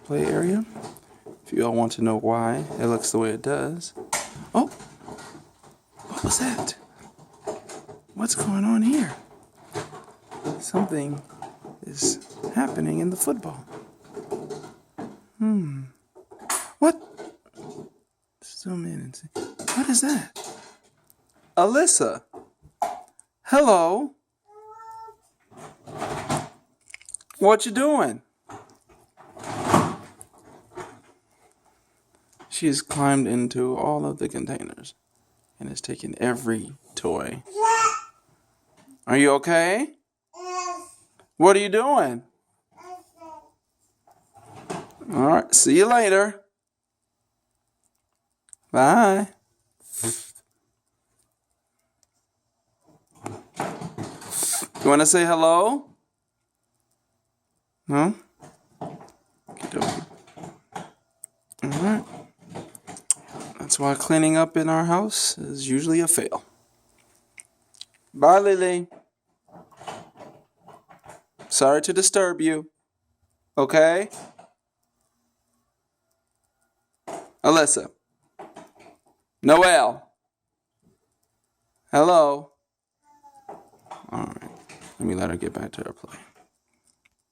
Play area. If you all want to know why it looks the way it does. Oh, what was that? What's going on here? Something is happening in the football. What? Zoom in and see. What is that? Alyssa. Hello. What you doing? She has climbed into all of the containers and has taken every toy. Are you okay? What are you doing? All right, see you later. Bye. You want to say hello? No? Okey-dokey. All right. That's why cleaning up in our house is usually a fail. Bye, Lily. Sorry to disturb you. Okay? Alyssa. Noelle. Hello. All right. Let me let her get back to her play.